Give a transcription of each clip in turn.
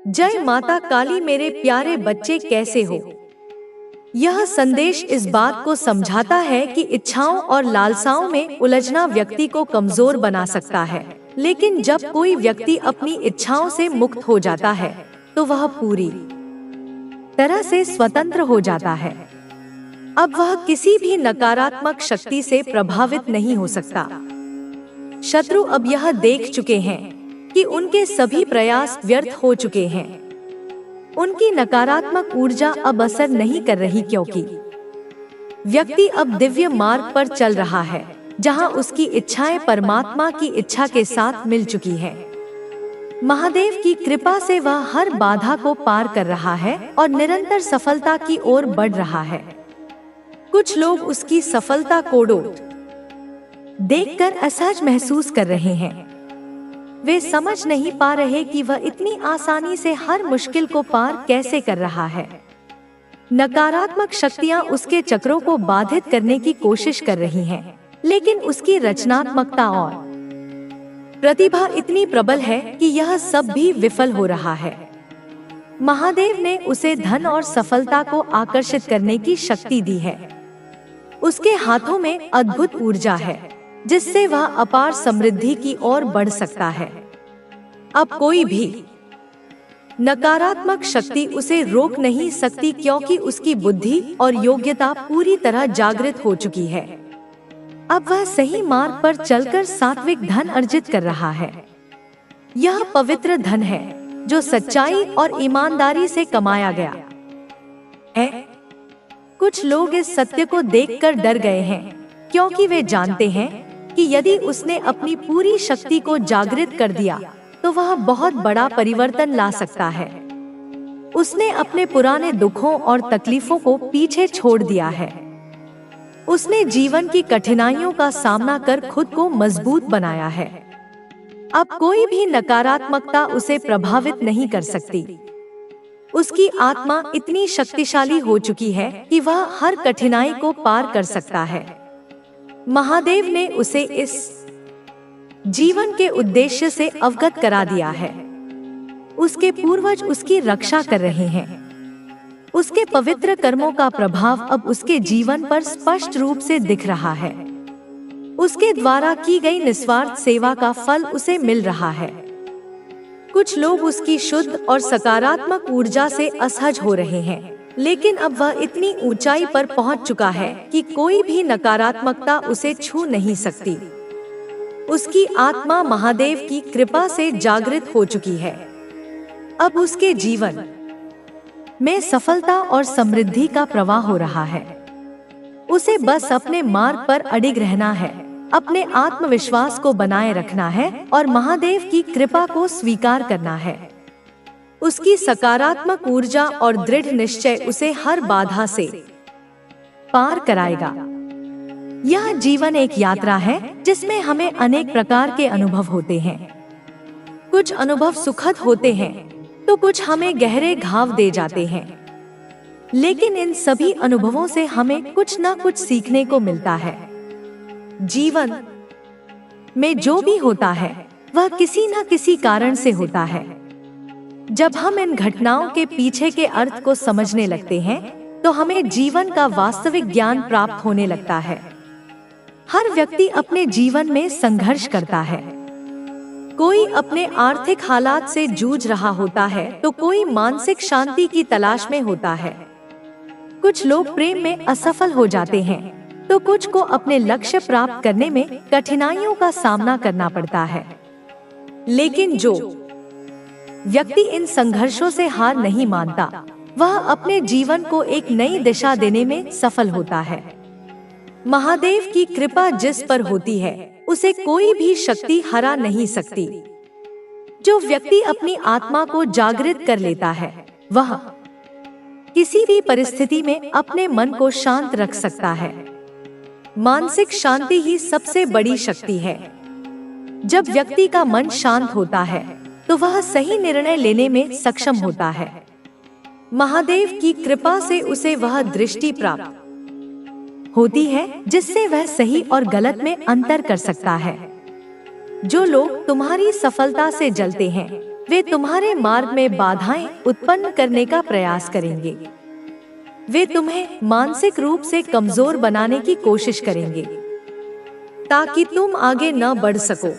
जय माता काली मेरे प्यारे बच्चे कैसे हो। यह संदेश इस बात को समझाता है कि इच्छाओं और लालसाओं में उलझना व्यक्ति को कमजोर बना सकता है, लेकिन जब कोई व्यक्ति अपनी इच्छाओं से मुक्त हो जाता है तो वह पूरी तरह से स्वतंत्र हो जाता है। अब वह किसी भी नकारात्मक शक्ति से प्रभावित नहीं हो सकता। शत्रु अब यह देख चुके हैं कि उनके सभी प्रयास व्यर्थ हो चुके हैं। उनकी नकारात्मक ऊर्जा अब असर नहीं कर रही, क्योंकि व्यक्ति अब दिव्य मार्ग पर चल रहा है, जहां उसकी इच्छाएं परमात्मा की इच्छा के साथ मिल चुकी हैं। महादेव की कृपा से वह हर बाधा को पार कर रहा है और निरंतर सफलता की ओर बढ़ रहा है। कुछ लोग उसकी सफलता को देखकर असहज महसूस कर रहे हैं। वे समझ नहीं पा रहे कि वह इतनी आसानी से हर मुश्किल को पार कैसे कर रहा है। नकारात्मक शक्तियां उसके चक्रों को बाधित करने की कोशिश कर रही हैं, लेकिन उसकी रचनात्मकता और प्रतिभा इतनी प्रबल है कि यह सब भी विफल हो रहा है। महादेव ने उसे धन और सफलता को आकर्षित करने की शक्ति दी है। उसके हाथों में अद्भुत ऊर्जा है, जिससे वह अपार समृद्धि की ओर बढ़ सकता है। अब कोई भी नकारात्मक शक्ति उसे रोक नहीं सकती, क्योंकि उसकी बुद्धि और योग्यता पूरी तरह जागृत हो चुकी है। अब वह सही मार्ग पर चलकर सात्विक धन अर्जित कर रहा है। यह पवित्र धन है जो सच्चाई और ईमानदारी से कमाया गया है। कुछ लोग इस सत्य को देखकर डर गए हैं, क्योंकि वे जानते हैं कि यदि उसने अपनी पूरी शक्ति को जागृत कर दिया तो वह बहुत बड़ा परिवर्तन ला सकता है। उसने अपने पुराने दुखों और तकलीफों को पीछे छोड़ दिया है। उसने जीवन की कठिनाइयों का सामना कर खुद को मजबूत बनाया है। अब कोई भी नकारात्मकता उसे प्रभावित नहीं कर सकती। उसकी आत्मा इतनी शक्तिशाली हो चुकी है कि वह हर कठिनाई को पार कर सकता है। महादेव ने उसे इस जीवन के उद्देश्य से अवगत करा दिया है। उसके पूर्वज उसकी रक्षा कर रहे हैं। उसके पवित्र कर्मों का प्रभाव अब उसके जीवन पर स्पष्ट रूप से दिख रहा है। उसके द्वारा की गई निस्वार्थ सेवा का फल उसे मिल रहा है। कुछ लोग उसकी शुद्ध और सकारात्मक ऊर्जा से असहज हो रहे हैं, लेकिन अब वह इतनी ऊंचाई पर पहुंच चुका है कि कोई भी नकारात्मकता उसे छू नहीं सकती। उसकी आत्मा महादेव की कृपा से जागृत हो चुकी है। अब उसके जीवन में सफलता और समृद्धि का प्रवाह हो रहा है। उसे बस अपने मार्ग पर अडिग रहना है, अपने आत्मविश्वास को बनाए रखना है और महादेव की कृपा को स्वीकार करना है। उसकी सकारात्मक ऊर्जा और दृढ़ निश्चय उसे हर बाधा से पार कराएगा। यह जीवन एक यात्रा है जिसमें हमें अनेक प्रकार के अनुभव होते हैं। कुछ अनुभव सुखद होते हैं तो कुछ हमें गहरे घाव दे जाते हैं, लेकिन इन सभी अनुभवों से हमें कुछ न कुछ सीखने को मिलता है। जीवन में जो भी होता है वह किसी न किसी कारण से होता है। जब हम इन घटनाओं के पीछे के अर्थ को समझने लगते हैं तो हमें जीवन का वास्तविक ज्ञान प्राप्त होने लगता है। हर व्यक्ति अपने जीवन में संघर्ष करता है। कोई अपने आर्थिक हालात से जूझ रहा होता है तो कोई मानसिक शांति की तलाश में होता है। कुछ लोग प्रेम में असफल हो जाते हैं तो कुछ को अपने लक्ष्य प्राप्त करने में कठिनाइयों का सामना करना पड़ता है। लेकिन जो व्यक्ति इन संघर्षों से हार नहीं मानता, वह अपने जीवन को एक नई दिशा देने में सफल होता है। महादेव की कृपा जिस पर होती है उसे कोई भी शक्ति हरा नहीं सकती। जो व्यक्ति अपनी आत्मा को जागृत कर लेता है वह किसी भी परिस्थिति में अपने मन को शांत रख सकता है। मानसिक शांति ही सबसे बड़ी शक्ति है। जब व्यक्ति का मन शांत होता है तो वह सही निर्णय लेने में सक्षम होता है। महादेव की कृपा से उसे वह दृष्टि प्राप्त होती है जिससे वह सही और गलत में अंतर कर सकता है। जो लोग तुम्हारी सफलता से जलते हैं वे तुम्हारे मार्ग में बाधाएं उत्पन्न करने का प्रयास करेंगे। वे तुम्हें मानसिक रूप से कमजोर बनाने की कोशिश करेंगे ताकि तुम आगे न बढ़ सको।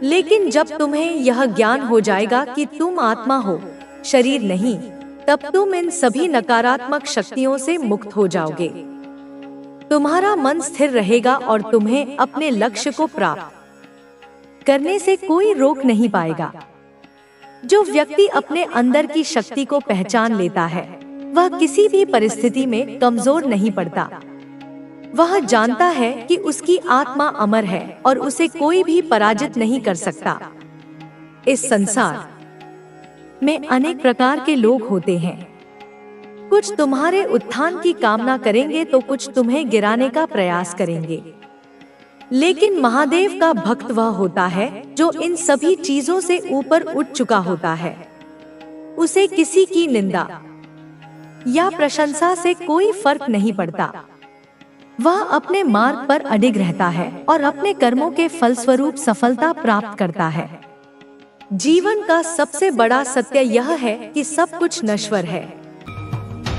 लेकिन जब तुम्हें यह ज्ञान हो जाएगा कि तुम आत्मा हो, शरीर नहीं, तब तुम इन सभी नकारात्मक शक्तियों से मुक्त हो जाओगे। तुम्हारा मन स्थिर रहेगा और तुम्हें अपने लक्ष्य को प्राप्त करने से कोई रोक नहीं पाएगा। जो व्यक्ति अपने अंदर की शक्ति को पहचान लेता है, वह किसी भी परिस्थिति में कमजोर नहीं पड़ता। वह जानता है कि उसकी आत्मा अमर है और उसे कोई भी पराजित नहीं कर सकता। इस संसार में अनेक प्रकार के लोग होते हैं। कुछ तुम्हारे उत्थान की कामना करेंगे तो कुछ तुम्हें गिराने का प्रयास करेंगे। लेकिन महादेव का भक्त वह होता है जो इन सभी चीजों से ऊपर उठ चुका होता है। उसे किसी की निंदा या प्रशंसा से कोई फर्क नहीं पड़ता। वह अपने मार्ग पर अडिग रहता है और अपने कर्मों के फलस्वरूप सफलता प्राप्त करता है। जीवन का सबसे बड़ा सत्य यह है कि सब कुछ नश्वर है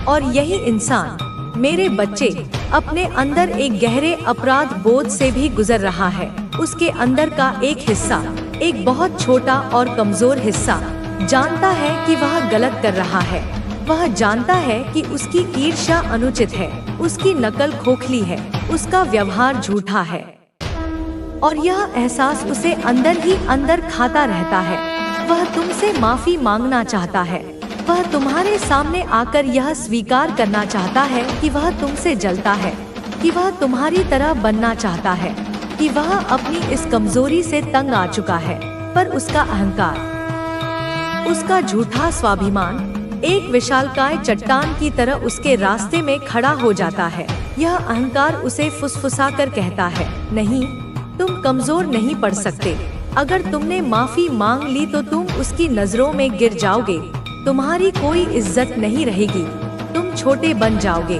और यही इंसान, मेरे बच्चे, अपने अंदर एक गहरे अपराध बोध से भी गुजर रहा है। उसके अंदर का एक हिस्सा, एक बहुत छोटा और कमजोर हिस्सा, जानता है कि वह गलत कर रहा है। वह जानता है कि उसकी ईर्ष्या अनुचित है, उसकी नकल खोखली है, उसका व्यवहार झूठा है और यह एहसास उसे अंदर ही अंदर खाता रहता है। वह तुमसे माफी मांगना चाहता है। वह तुम्हारे सामने आकर यह स्वीकार करना चाहता है कि वह तुमसे जलता है, कि वह तुम्हारी तरह बनना चाहता है, कि वह अपनी इस कमजोरी से तंग आ चुका है। पर उसका अहंकार, उसका झूठा स्वाभिमान एक विशालकाय चट्टान की तरह उसके रास्ते में खड़ा हो जाता है। यह अहंकार उसे फुसफुसाकर कहता है, नहीं, तुम कमजोर नहीं पड़ सकते। अगर तुमने माफी मांग ली तो तुम उसकी नजरों में गिर जाओगे, तुम्हारी कोई इज्जत नहीं रहेगी, तुम छोटे बन जाओगे।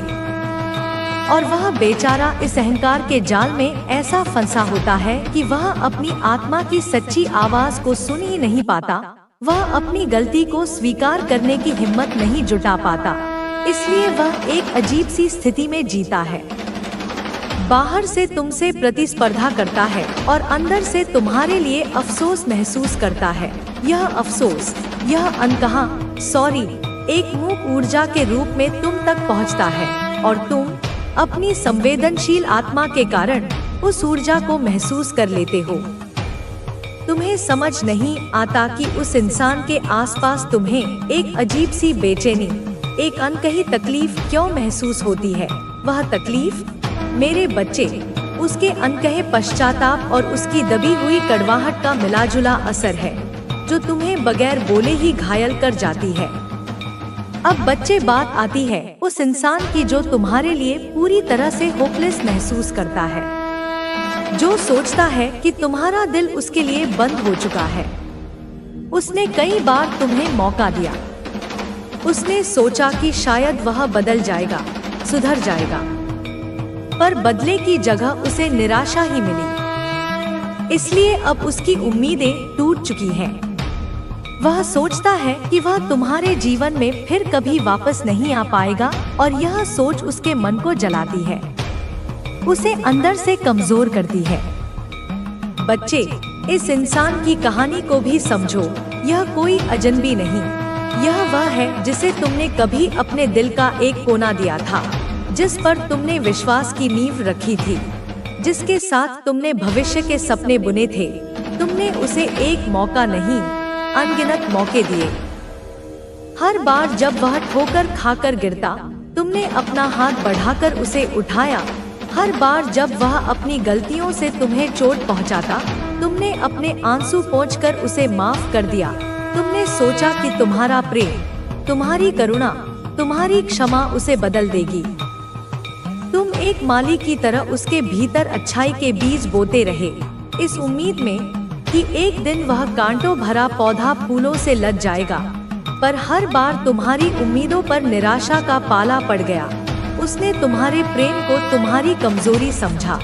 और वह बेचारा इस अहंकार के जाल में ऐसा फंसा होता है कि वह अपनी आत्मा की सच्ची आवाज को सुन ही नहीं पाता। वह अपनी गलती को स्वीकार करने की हिम्मत नहीं जुटा पाता, इसलिए वह एक अजीब सी स्थिति में जीता है। बाहर से तुमसे प्रतिस्पर्धा करता है और अंदर से तुम्हारे लिए अफसोस महसूस करता है। यह अफसोस, यह अनकहा सॉरी एक मूक ऊर्जा के रूप में तुम तक पहुंचता है और तुम अपनी संवेदनशील आत्मा के कारण उस ऊर्जा को महसूस कर लेते हो। तुम्हें समझ नहीं आता कि उस इंसान के आसपास तुम्हें एक अजीब सी बेचैनी, एक अनकही तकलीफ क्यों महसूस होती है। वह तकलीफ, मेरे बच्चे, उसके अनकहे पश्चाताप और उसकी दबी हुई कड़वाहट का मिलाजुला असर है जो तुम्हें बगैर बोले ही घायल कर जाती है। अब बच्चे, बात आती है उस इंसान की जो तुम्हारे लिए पूरी तरह से होपलेस महसूस करता है, जो सोचता है कि तुम्हारा दिल उसके लिए बंद हो चुका है। उसने कई बार तुम्हें मौका दिया। उसने सोचा कि शायद वह बदल जाएगा, सुधर जाएगा, पर बदले की जगह उसे निराशा ही मिली। इसलिए अब उसकी उम्मीदें टूट चुकी हैं। वह सोचता है कि वह तुम्हारे जीवन में फिर कभी वापस नहीं आ पाएगा और यह सोच उसके मन को जलाती है, उसे अंदर से कमजोर करती है। बच्चे, इस इंसान की कहानी को भी समझो। यह कोई अजनबी नहीं, यह वह है जिसे तुमने कभी अपने दिल का एक कोना दिया था, जिस पर तुमने विश्वास की नींव रखी थी, जिसके साथ तुमने भविष्य के सपने बुने थे। तुमने उसे एक मौका नहीं, अनगिनत मौके दिए। हर बार जब वह ठोकर खाकर गिरता, तुमने अपना हाथ बढ़ाकर उसे उठाया। हर बार जब वह अपनी गलतियों से तुम्हें चोट पहुंचाता, तुमने अपने आंसू पोंछकर उसे माफ कर दिया। तुमने सोचा कि तुम्हारा प्रेम, तुम्हारी करुणा, तुम्हारी क्षमा उसे बदल देगी। तुम एक माली की तरह उसके भीतर अच्छाई के बीज बोते रहे, इस उम्मीद में कि एक दिन वह कांटों भरा पौधा फूलों से लद जाएगा। पर हर बार तुम्हारी उम्मीदों पर निराशा का पाला पड़ गया। उसने तुम्हारे प्रेम को तुम्हारी कमजोरी समझा,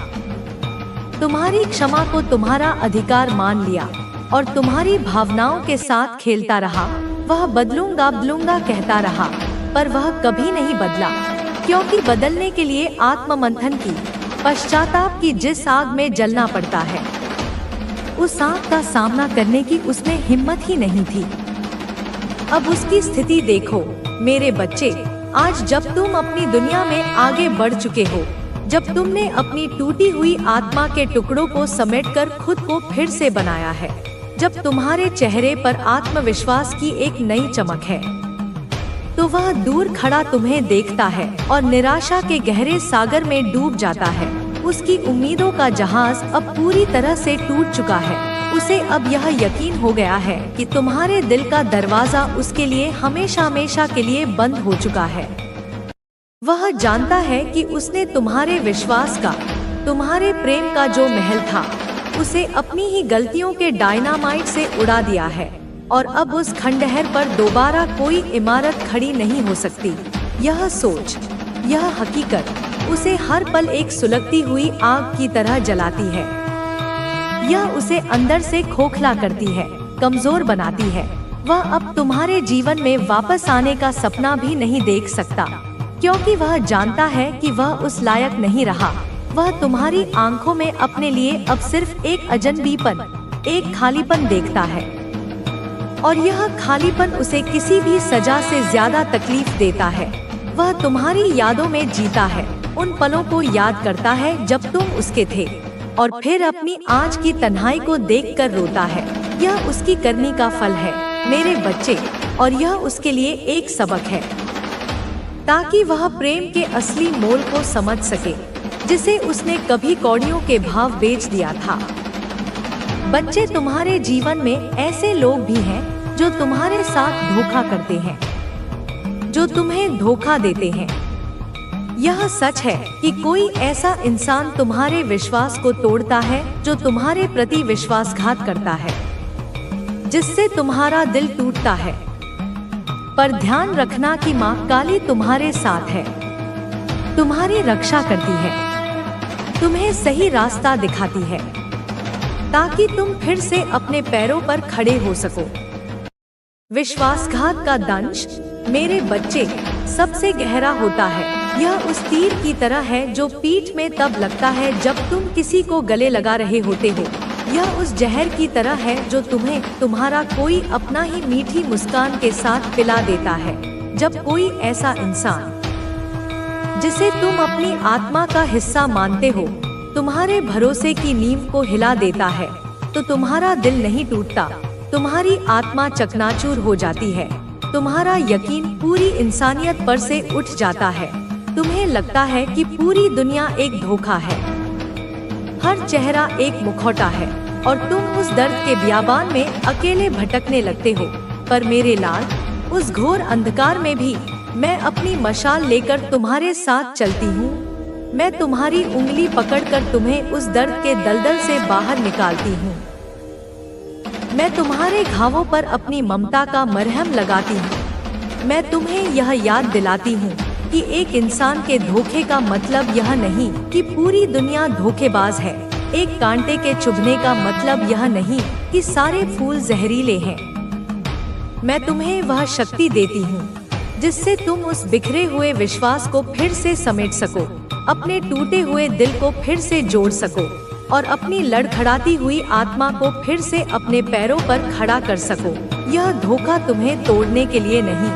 तुम्हारी क्षमा को तुम्हारा अधिकार मान लिया। और तुम्हारी भावनाओं के साथ खेलता रहा। वह बदलूंगा बदलूंगा कहता रहा, पर वह कभी नहीं बदला, क्योंकि बदलने के लिए आत्ममंथन की, पश्चाताप की जिस आग में जलना पड़ता है, उस आग का सामना करने की उसमें हिम्मत ही नहीं थी। अब उसकी स्थिति देखो मेरे बच्चे। आज जब तुम अपनी दुनिया में आगे बढ़ चुके हो, जब तुमने अपनी टूटी हुई आत्मा के टुकड़ों को समेटकर खुद को फिर से बनाया है, जब तुम्हारे चेहरे पर आत्मविश्वास की एक नई चमक है, तो वह दूर खड़ा तुम्हें देखता है और निराशा के गहरे सागर में डूब जाता है। उसकी उम्मीदों का जहाज अब पूरी तरह से टूट चुका है। उसे अब यह यकीन हो गया है कि तुम्हारे दिल का दरवाजा उसके लिए हमेशा हमेशा के लिए बंद हो चुका है। वह जानता है कि उसने तुम्हारे विश्वास का, तुम्हारे प्रेम का जो महल था, उसे अपनी ही गलतियों के डायनामाइट से उड़ा दिया है, और अब उस खंडहर पर दोबारा कोई इमारत खड़ी नहीं हो सकती। यह सोच, यह हकीकत उसे हर पल एक सुलगती हुई आग की तरह जलाती है। यह उसे अंदर से खोखला करती है, कमजोर बनाती है। वह अब तुम्हारे जीवन में वापस आने का सपना भी नहीं देख सकता, क्योंकि वह जानता है कि वह उस लायक नहीं रहा। वह तुम्हारी आंखों में अपने लिए अब सिर्फ एक अजनबीपन, एक खालीपन देखता है, और यह खालीपन उसे किसी भी सजा से ज्यादा तकलीफ देता है। वह तुम्हारी यादों में जीता है, उन पलों को याद करता है जब तुम उसके थे, और फिर अपनी आज की तन्हाई को देखकर रोता है। यह उसकी करनी का फल है मेरे बच्चे, और यह उसके लिए एक सबक है, ताकि वह प्रेम के असली मोल को समझ सके, जिसे उसने कभी कौड़ियों के भाव बेच दिया था। बच्चे, तुम्हारे जीवन में ऐसे लोग भी हैं जो तुम्हारे साथ धोखा करते हैं, जो तुम्हें धोखा देते हैं। यह सच है कि कोई ऐसा इंसान तुम्हारे विश्वास को तोड़ता है जो तुम्हारे प्रति विश्वासघात करता है, जिससे तुम्हारा दिल टूटता है। पर ध्यान रखना कि माँ काली तुम्हारे साथ है, तुम्हारी रक्षा करती है, तुम्हें सही रास्ता दिखाती है, ताकि तुम फिर से अपने पैरों पर खड़े हो सको। विश्वासघात का दंश मेरे बच्चे सबसे गहरा होता है। यह उस तीर की तरह है जो पीठ में तब लगता है जब तुम किसी को गले लगा रहे होते हो। यह उस जहर की तरह है जो तुम्हें तुम्हारा कोई अपना ही मीठी मुस्कान के साथ पिला देता है, जब कोई ऐसा इंसान जिसे तुम अपनी आत्मा का हिस्सा मानते हो तुम्हारे भरोसे की नींव को हिला देता है, तो तुम्हारा दिल नहीं टूटता, तुम्हारी आत्मा चकनाचूर हो जाती है, तुम्हारा यकीन पूरी इंसानियत पर से उठ जाता है। तुम्हें लगता है कि पूरी दुनिया एक धोखा है, हर चेहरा एक मुखौटा है, और तुम उस दर्द के बियाबान में अकेले भटकने लगते हो। पर मेरे लाल, उस घोर अंधकार में भी मैं अपनी मशाल लेकर तुम्हारे साथ चलती हूँ। मैं तुम्हारी उंगली पकड़कर तुम्हें उस दर्द के दलदल से बाहर निकालती हूँ। मैं तुम्हारे घावों पर अपनी ममता का मरहम लगाती हूँ। मैं तुम्हें यह याद दिलाती हूँ कि एक इंसान के धोखे का मतलब यह नहीं कि पूरी दुनिया धोखेबाज है। एक कांटे के चुभने का मतलब यह नहीं कि सारे फूल जहरीले हैं। मैं तुम्हें वह शक्ति देती हूँ जिससे तुम उस बिखरे हुए विश्वास को फिर से समेट सको, अपने टूटे हुए दिल को फिर से जोड़ सको, और अपनी लड़खड़ाती हुई आत्मा को फिर से अपने पैरों पर खड़ा कर सको। यह धोखा तुम्हें तोड़ने के लिए नहीं,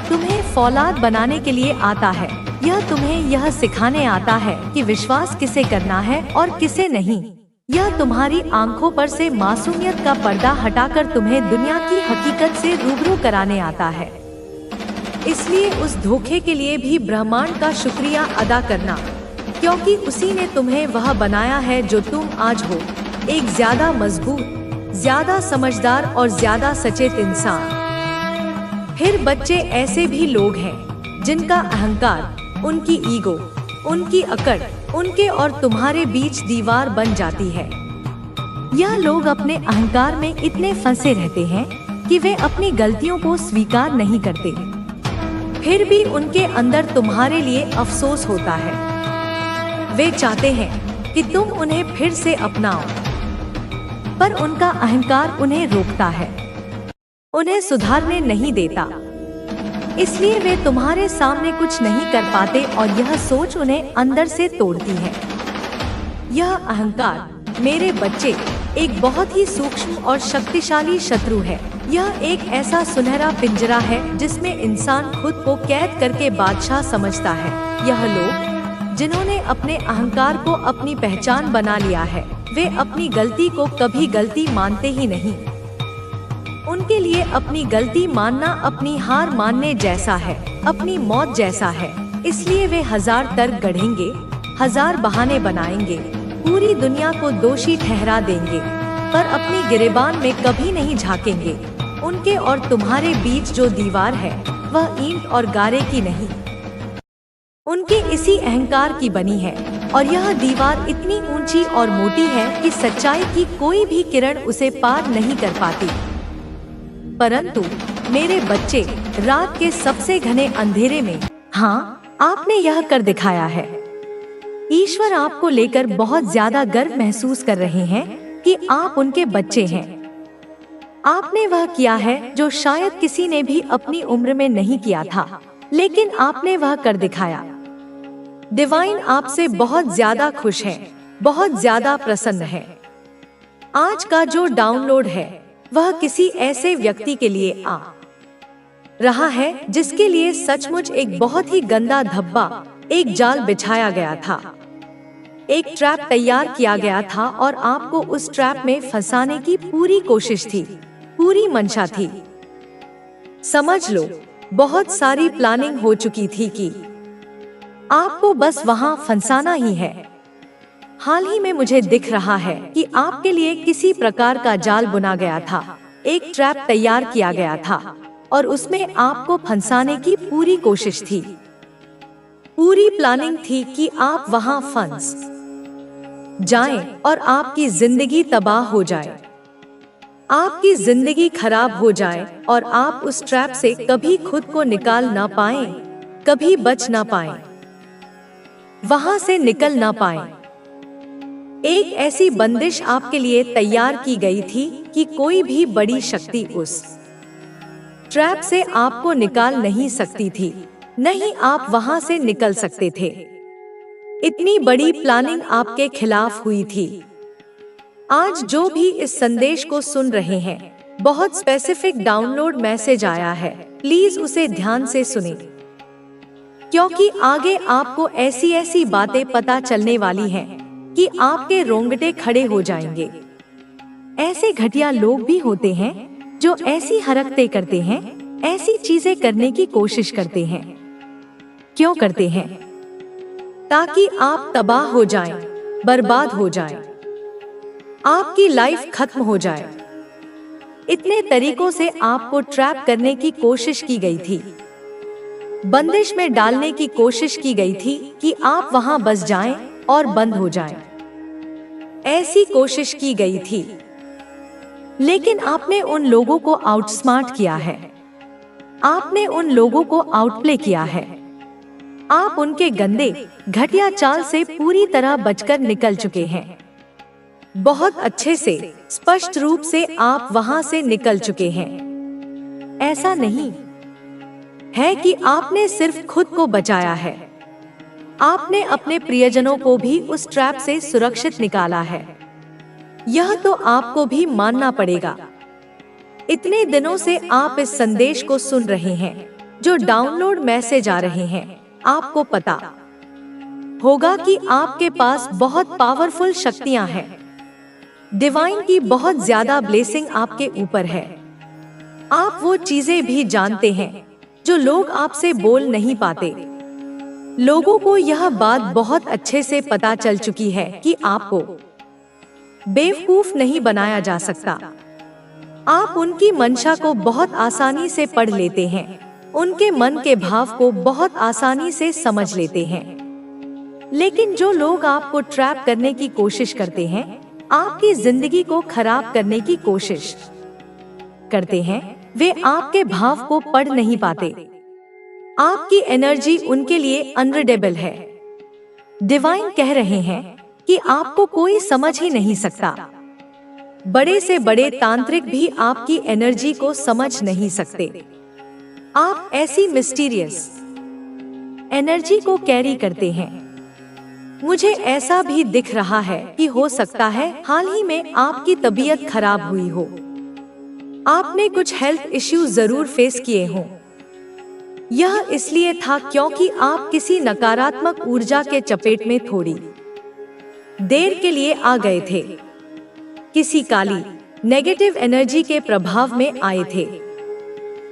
तुम्हें फौलाद बनाने के लिए आता है। यह तुम्हें यह सिखाने आता है कि विश्वास किसे करना है और किसे नहीं। यह तुम्हारी आंखों पर से मासूमियत का पर्दा हटाकर तुम्हें दुनिया की हकीकत से रूबरू कराने आता है। इसलिए उस धोखे के लिए भी ब्रह्मांड का शुक्रिया अदा करना, क्योंकि उसी ने तुम्हें वह बनाया है जो तुम आज हो, एक ज्यादा मजबूत, ज्यादा समझदार और ज्यादा सचेत इंसान। फिर बच्चे, ऐसे भी लोग हैं जिनका अहंकार, उनकी ईगो, उनकी अकड़, उनके और तुम्हारे बीच दीवार बन जाती है। यह लोग अपने अहंकार में इतने फंसे रहते हैं कि वे अपनी गलतियों को स्वीकार नहीं करते। फिर भी उनके अंदर तुम्हारे लिए अफसोस होता है। वे चाहते हैं कि तुम उन्हें फिर से अपनाओ, पर उनका अहंकार उन्हें रोकता है, उन्हें सुधारने नहीं देता। इसलिए वे तुम्हारे सामने कुछ नहीं कर पाते और यह सोच उन्हें अंदर से तोड़ती है। यह अहंकार, मेरे बच्चे, एक बहुत ही सूक्ष्म और शक्तिशाली शत्रु है। यह एक ऐसा सुनहरा पिंजरा है जिसमें इंसान खुद को कैद करके बादशाह समझता है। यह लोग जिन्होंने अपने अहंकार को अपनी पहचान बना लिया है, वे अपनी गलती को कभी गलती मानते ही नहीं। उनके लिए अपनी गलती मानना अपनी हार मानने जैसा है, अपनी मौत जैसा है। इसलिए वे 1000 तर्क गढ़ेंगे, 1000 बहाने बनाएंगे, पूरी दुनिया को दोषी ठहरा देंगे, पर अपनी गिरेबान में कभी नहीं झांकेंगे। उनके और तुम्हारे बीच जो दीवार है वह ईंट और गारे की नहीं, उनके इसी अहंकार की बनी है। और यह दीवार इतनी ऊंची और मोटी है कि सच्चाई की कोई भी किरण उसे पार नहीं कर पाती। परंतु मेरे बच्चे, रात के सबसे घने अंधेरे में, हाँ, आपने यह कर दिखाया है। ईश्वर आपको लेकर बहुत ज्यादा गर्व महसूस कर रहे हैं कि आप उनके बच्चे हैं। आपने वह किया है जो शायद किसी ने भी अपनी उम्र में नहीं किया था, लेकिन आपने वह कर दिखाया। डिवाइन आपसे बहुत ज्यादा खुश है, बहुत ज्यादा प्रसन्न है। आज का जो डाउनलोड है वह किसी ऐसे व्यक्ति के लिए आ रहा है जिसके लिए सचमुच एक बहुत ही गंदा धब्बा, एक जाल बिछाया गया था, एक ट्रैप तैयार किया गया था और आपको उस ट्रैप में फंसाने की पूरी कोशिश थी, पूरी मंशा थी। समझ लो, बहुत सारी प्लानिंग हो चुकी थी कि आपको बस वहां फंसाना ही है। हाल ही में मुझे दिख रहा है कि आपके लिए किसी प्रकार का जाल बुना गया था, एक ट्रैप तैयार किया गया था और उसमें आपको फंसाने की पूरी कोशिश थी। पूरी प्लानिंग थी कि आप वहां फंस जाएं और आपकी जिंदगी तबाह हो जाए, आपकी जिंदगी खराब हो जाए और आप उस ट्रैप से कभी खुद को निकाल ना पाएं, कभी बच ना पाएं, वहां से निकल ना पाएं। एक ऐसी बंदिश आपके लिए तैयार की गई थी कि कोई भी बड़ी शक्ति उस ट्रैप से आपको निकाल नहीं सकती थी, नहीं आप वहां से निकल सकते थे। इतनी बड़ी प्लानिंग आपके खिलाफ हुई थी। आज जो भी इस संदेश को सुन रहे हैं, बहुत स्पेसिफिक डाउनलोड मैसेज आया है, प्लीज उसे ध्यान से सुनें, क्योंकि आगे आपको ऐसी ऐसी बातें पता चलने वाली हैं कि आपके रोंगटे खड़े हो जाएंगे। ऐसे घटिया लोग भी होते हैं जो ऐसी हरकतें करते हैं, ऐसी चीजें करने की कोशिश करते हैं। क्यों करते हैं? ताकि आप तबाह हो जाएं, बर्बाद हो जाएं, आपकी लाइफ खत्म हो जाए। इतने तरीकों से आपको ट्रैप करने की कोशिश की गई थी, बंदिश में डालने की कोशिश की गई थी कि आप वहां बस जाएं और बंद हो जाएं। ऐसी कोशिश की गई थी, लेकिन आपने उन लोगों को आउटस्मार्ट किया है, आपने उन लोगों को आउटप्ले किया है। आप उनके गंदे घटिया चाल से पूरी तरह बचकर निकल चुके हैं। बहुत अच्छे से, स्पष्ट रूप से आप वहां से निकल चुके हैं। ऐसा नहीं है कि आपने सिर्फ खुद को बचाया है, आपने अपने प्रियजनों को भी उस ट्रैप से सुरक्षित निकाला है। यह तो आपको भी मानना पड़ेगा। इतने दिनों से आप इस संदेश को सुन रहे हैं, जो डाउनलोड मैसेज आ रहे हैं, आपको पता होगा कि आपके पास बहुत पावरफुल शक्तियां हैं। डिवाइन की बहुत ज्यादा ब्लेसिंग आपके ऊपर है। आप वो चीजें भी जानते हैं जो लोग आपसे बोल नहीं पाते। लोगों को यह बात बहुत अच्छे से पता चल चुकी है कि आपको बेवकूफ नहीं बनाया जा सकता। आप उनकी मंशा को बहुत आसानी से पढ़ लेते हैं, उनके मन के भाव को बहुत आसानी से समझ लेते हैं। लेकिन जो लोग आपको ट्रैप करने की कोशिश करते हैं, आपकी जिंदगी को खराब करने की कोशिश करते हैं, वे आपके भाव को पढ़ नहीं पाते। आपकी एनर्जी उनके लिए अनरीडेबल है। डिवाइन कह रहे हैं कि आपको कोई समझ ही नहीं सकता। बड़े से बड़े तांत्रिक भी आपकी एनर्जी को समझ नहीं सकते। आप ऐसी मिस्टीरियस एनर्जी को कैरी करते हैं। मुझे ऐसा भी दिख रहा है कि हो सकता है हाल ही में आपकी तबीयत खराब हुई हो। आपने कुछ हेल्थ इश्यूज जरूर फेस किए हों। यह इसलिए था क्योंकि आप किसी नकारात्मक ऊर्जा के चपेट में थोड़ी देर के लिए आ गए थे। किसी काली नेगेटिव एनर्जी के प्रभाव में आए थे।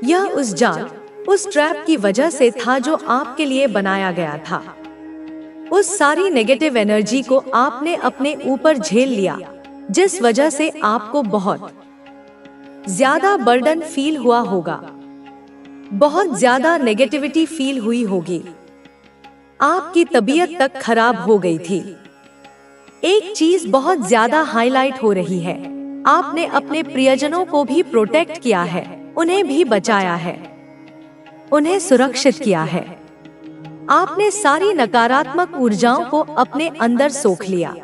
यह उस जाल, उस ट्रैप की वजह से था जो आपके लिए बनाया गया था। उस सारी नेगेटिव एनर्जी को आपने अपने ऊपर झेल लिया, जिस वजह से आपको बहुत ज्यादा बर्डन फील हुआ होगा, बहुत ज्यादा नेगेटिविटी फील हुई होगी। आपकी तबीयत तक खराब हो गई थी। एक चीज बहुत ज्यादा हाईलाइट हो रही है, आपने अपने प्रियजनों को भी प्रोटेक्ट किया है, उन्हें भी बचाया है, उन्हें सुरक्षित किया है। आपने सारी नकारात्मक ऊर्जाओं को अपने अंदर सोख लिया।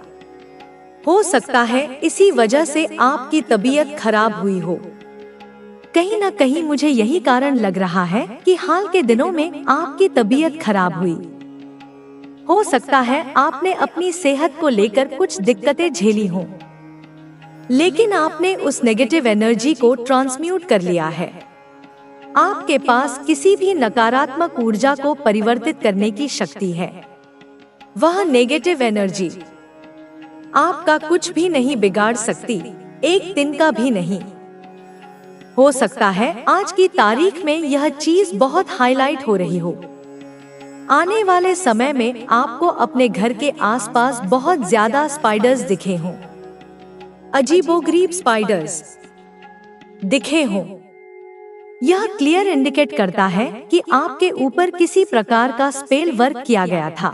हो सकता है इसी वजह से आपकी तबीयत खराब हुई हो। कहीं ना कहीं मुझे यही कारण लग रहा है कि हाल के दिनों में आपकी तबीयत खराब हुई। हो सकता है आपने अपनी सेहत को लेकर कुछ दिक्कतें झेली हों, लेकिन आपने उस नेगेटिव एनर्जी को ट्रांसम्यूट कर लिया है। आपके पास किसी भी नकारात्मक ऊर्जा को परिवर्तित करने की शक्ति है। वह नेगेटिव एनर्जी आपका कुछ भी नहीं बिगाड़ सकती, एक दिन का भी नहीं। हो सकता है आज की तारीख में यह चीज बहुत हाईलाइट हो रही हो। आने वाले समय में आपको अपने घर के आसपास बहुत ज्यादा स्पाइडर्स दिखे हों, अजीबोगरीब स्पाइडर्स दिखे हों। यह क्लियर इंडिकेट करता है कि आपके ऊपर किसी प्रकार का स्पेल वर्क किया गया था।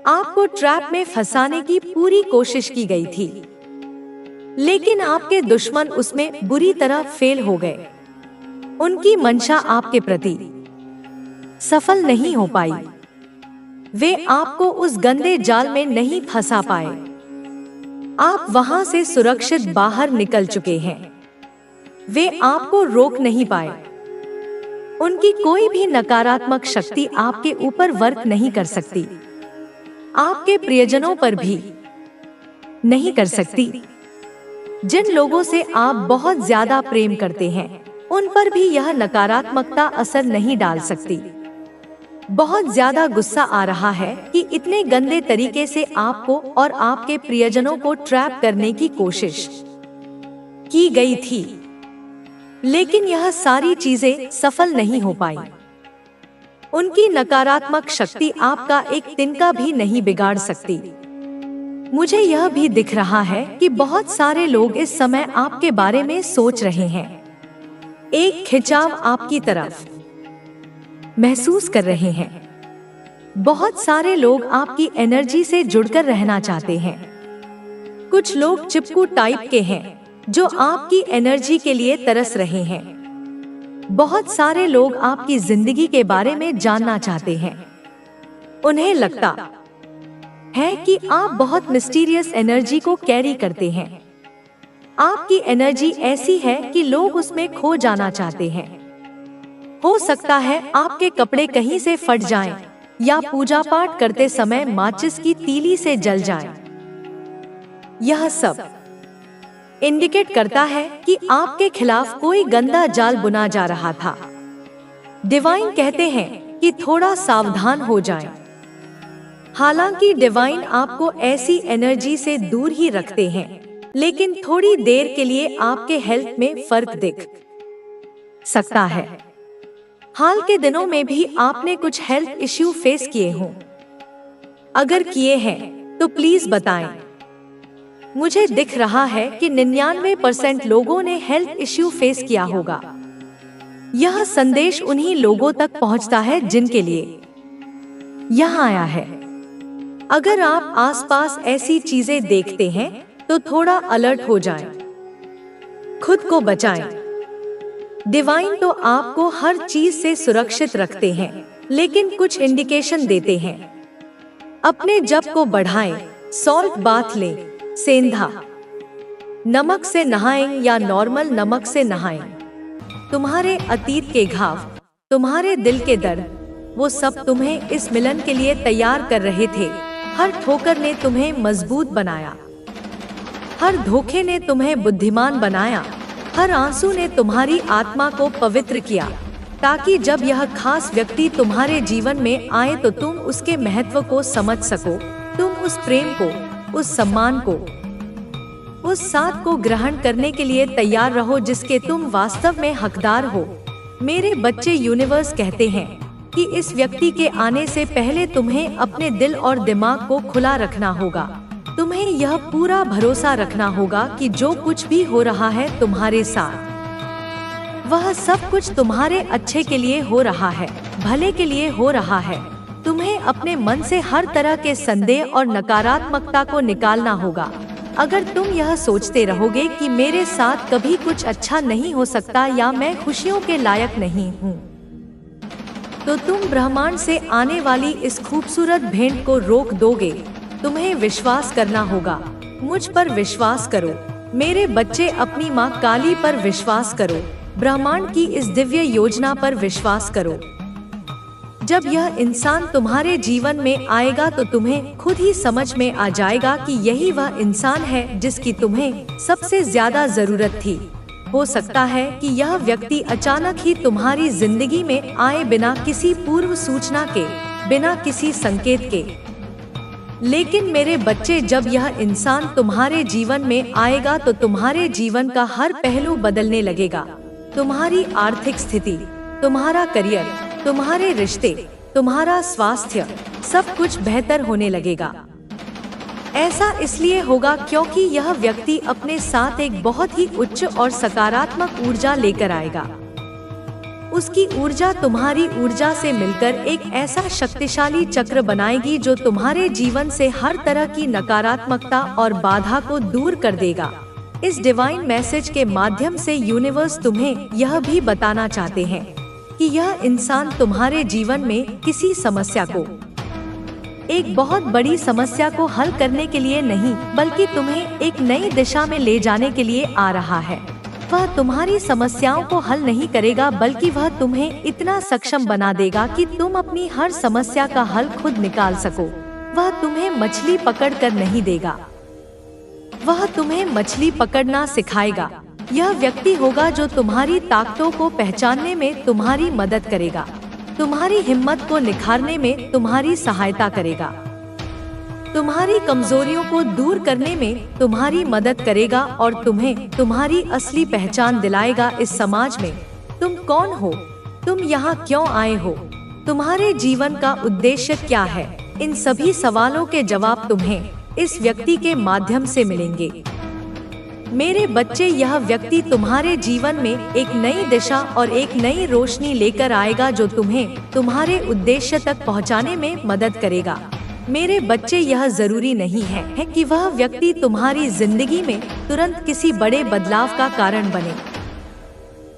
आपको ट्रैप में फंसाने की पूरी कोशिश की गई थी, लेकिन आपके दुश्मन उसमें बुरी तरह फेल हो गए। उनकी मंशा आपके प्रति सफल नहीं हो पाई। वे आपको उस गंदे जाल में नहीं फंसा पाए। आप वहां से सुरक्षित बाहर निकल चुके हैं। वे आपको रोक नहीं पाए। उनकी कोई भी नकारात्मक शक्ति आपके ऊपर वर्क नहीं कर सकती, आपके प्रियजनों पर भी नहीं कर सकती। जिन लोगों से आप बहुत ज्यादा प्रेम करते हैं, उन पर भी यह नकारात्मकता असर नहीं डाल सकती। बहुत ज्यादा गुस्सा आ रहा है कि इतने गंदे तरीके से आपको और आपके प्रियजनों को ट्रैप करने की कोशिश की गई थी, लेकिन यह सारी चीजें सफल नहीं हो पाई। उनकी नकारात्मक शक्ति आपका एक तिनका भी नहीं बिगाड़ सकती। मुझे यह भी दिख रहा है कि बहुत सारे लोग इस समय आपके बारे में सोच रहे हैं। एक खिंचाव आपकी तरफ महसूस कर रहे हैं। बहुत सारे लोग आपकी एनर्जी से जुड़कर रहना चाहते हैं। कुछ लोग चिपकू टाइप के हैं जो आपकी एनर्जी के लिए तरस रहे हैं। बहुत सारे लोग आपकी जिंदगी के बारे में जानना चाहते हैं। उन्हें लगता है कि आप बहुत मिस्टीरियस एनर्जी को कैरी करते हैं। आपकी एनर्जी ऐसी है कि लोग उसमें खो जाना चाहते हैं। हो सकता है आपके कपड़े कहीं से फट जाएं, या पूजा पाठ करते समय माचिस की तीली से जल जाएं। यह सब इंडिकेट करता है कि आपके खिलाफ कोई गंदा जाल बुना जा रहा था। डिवाइन कहते हैं कि थोड़ा सावधान हो जाएं। हालांकि डिवाइन आपको ऐसी एनर्जी से दूर ही रखते हैं, लेकिन थोड़ी देर के लिए आपके हेल्थ में फर्क दिख सकता है। हाल के दिनों में भी आपने कुछ हेल्थ इश्यू फेस किए हों। अगर किए हैं तो प्लीज बताएं। मुझे दिख रहा है कि 99% लोगों ने हेल्थ इश्यू फेस किया होगा। यह संदेश उन्हीं लोगों तक पहुंचता है जिनके लिए यह आया है। अगर आप आसपास ऐसी चीजें देखते हैं तो थोड़ा अलर्ट हो जाएं, खुद को बचाएं। डिवाइन तो आपको हर चीज से सुरक्षित रखते हैं, लेकिन कुछ इंडिकेशन देते हैं। अपने जप को बढ़ाएं, सॉल्ट बाथ लें, सेंधा नमक से नहाएं या नॉर्मल नमक से नहाएं, तुम्हारे अतीत के घाव, तुम्हारे दिल के दर्द, वो सब तुम्हें इस मिलन के लिए तैयार कर रहे थे। हर ठोकर ने तुम्हें मजबूत बनाया, हर धोखे ने तुम्हें बुद्धिमान बनाया, हर आंसू ने तुम्हारी आत्मा को पवित्र किया, ताकि जब यह खास व्यक्ति तुम्हारे जीवन में आए तो तुम उसके महत्व को समझ सको। तुम उस प्रेम को, उस सम्मान को, उस साथ को ग्रहण करने के लिए तैयार रहो जिसके तुम वास्तव में हकदार हो। मेरे बच्चे, यूनिवर्स कहते हैं कि इस व्यक्ति के आने से पहले तुम्हें अपने दिल और दिमाग को खुला रखना होगा। तुम्हें यह पूरा भरोसा रखना होगा कि जो कुछ भी हो रहा है तुम्हारे साथ, वह सब कुछ तुम्हारे अच्छे के लिए हो रहा है, भले के लिए हो रहा है। तुम्हें अपने मन से हर तरह के संदेह और नकारात्मकता को निकालना होगा। अगर तुम यह सोचते रहोगे कि मेरे साथ कभी कुछ अच्छा नहीं हो सकता या मैं खुशियों के लायक नहीं हूँ, तो तुम ब्रह्मांड से आने वाली इस खूबसूरत भेंट को रोक दोगे। तुम्हें विश्वास करना होगा। मुझ पर विश्वास करो। मेरे बच्चे, अपनी माँ काली पर विश्वास करो। ब्रह्मांड की इस दिव्य योजना पर विश्वास करो। जब यह इंसान तुम्हारे जीवन में आएगा तो तुम्हें खुद ही समझ में आ जाएगा कि यही वह इंसान है जिसकी तुम्हें सबसे ज्यादा जरूरत थी। हो सकता है कि यह व्यक्ति अचानक ही तुम्हारी जिंदगी में आए, बिना किसी पूर्व सूचना के, बिना किसी संकेत के। लेकिन मेरे बच्चे, जब यह इंसान तुम्हारे जीवन में आएगा तो तुम्हारे जीवन का हर पहलू बदलने लगेगा। तुम्हारी आर्थिक स्थिति, तुम्हारा करियर, तुम्हारे रिश्ते, तुम्हारा स्वास्थ्य, सब कुछ बेहतर होने लगेगा। ऐसा इसलिए होगा क्योंकि यह व्यक्ति अपने साथ एक बहुत ही उच्च और सकारात्मक ऊर्जा लेकर आएगा। उसकी ऊर्जा तुम्हारी ऊर्जा से मिलकर एक ऐसा शक्तिशाली चक्र बनाएगी जो तुम्हारे जीवन से हर तरह की नकारात्मकता और बाधा को दूर कर देगा। इस डिवाइन मैसेज के माध्यम से यूनिवर्स तुम्हें यह भी बताना चाहते हैं कि यह इंसान तुम्हारे जीवन में किसी समस्या को, एक बहुत बड़ी समस्या को हल करने के लिए नहीं, बल्कि तुम्हें एक नई दिशा में ले जाने के लिए आ रहा है। वह तुम्हारी समस्याओं को हल नहीं करेगा, बल्कि वह तुम्हें इतना सक्षम बना देगा कि तुम अपनी हर समस्या का हल खुद निकाल सको। वह तुम्हें मछली पकड़कर नहीं देगा, वह तुम्हें मछली पकड़ना सिखाएगा। यह व्यक्ति होगा जो तुम्हारी ताकतों को पहचानने में तुम्हारी मदद करेगा, तुम्हारी हिम्मत को निखारने में तुम्हारी सहायता करेगा, तुम्हारी कमजोरियों को दूर करने में तुम्हारी मदद करेगा और तुम्हें तुम्हारी असली पहचान दिलाएगा। इस समाज में तुम कौन हो, तुम यहाँ क्यों आए हो, तुम्हारे जीवन का उद्देश्य क्या है, इन सभी सवालों के जवाब तुम्हें इस व्यक्ति के माध्यम से मिलेंगे। मेरे बच्चे, यह व्यक्ति तुम्हारे जीवन में एक नई दिशा और एक नई रोशनी लेकर आएगा जो तुम्हें तुम्हारे उद्देश्य तक पहुँचाने में मदद करेगा। मेरे बच्चे, यह जरूरी नहीं है कि वह व्यक्ति तुम्हारी जिंदगी में तुरंत किसी बड़े बदलाव का कारण बने।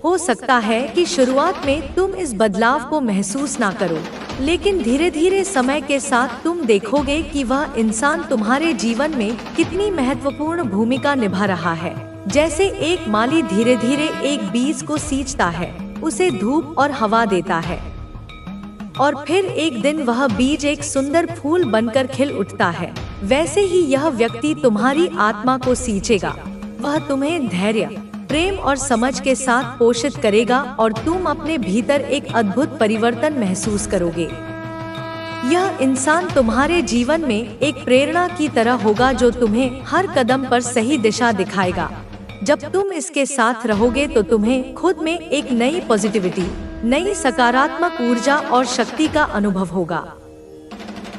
हो सकता है कि शुरुआत में तुम इस बदलाव को महसूस ना करो, लेकिन धीरे धीरे समय के साथ तुम देखोगे कि वह इंसान तुम्हारे जीवन में कितनी महत्वपूर्ण भूमिका निभा रहा है। जैसे एक माली धीरे धीरे एक बीज को सींचता है, उसे धूप और हवा देता है, और फिर एक दिन वह बीज एक सुंदर फूल बनकर खिल उठता है। वैसे ही यह व्यक्ति तुम्हारी आत्मा को सींचेगा। वह तुम्हें धैर्य, प्रेम और समझ के साथ पोषित करेगा और तुम अपने भीतर एक अद्भुत परिवर्तन महसूस करोगे। यह इंसान तुम्हारे जीवन में एक प्रेरणा की तरह होगा जो तुम्हें हर कदम पर सही दिशा दिखाएगा। जब तुम इसके साथ रहोगे तो तुम्हें खुद में एक नई पॉजिटिविटी, नई सकारात्मक ऊर्जा और शक्ति का अनुभव होगा।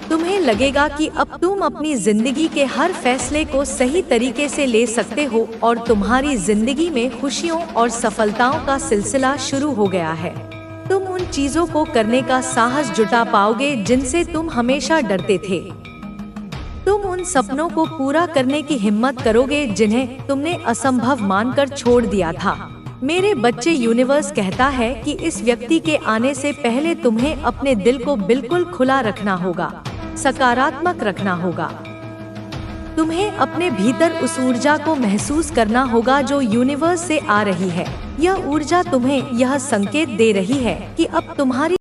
तुम्हें लगेगा कि अब तुम अपनी जिंदगी के हर फैसले को सही तरीके से ले सकते हो और तुम्हारी जिंदगी में खुशियों और सफलताओं का सिलसिला शुरू हो गया है। तुम उन चीजों को करने का साहस जुटा पाओगे जिनसे तुम हमेशा डरते थे। तुम उन सपनों को पूरा करने की हिम्मत करोगे जिन्हें तुमने असंभव मानकर छोड़ दिया था। मेरे बच्चे, यूनिवर्स कहता है कि इस व्यक्ति के आने से पहले तुम्हें अपने दिल को बिल्कुल खुला रखना होगा, सकारात्मक रखना होगा। तुम्हें अपने भीतर उस ऊर्जा को महसूस करना होगा जो यूनिवर्स से आ रही है। यह ऊर्जा तुम्हें यह संकेत दे रही है कि अब तुम्हारी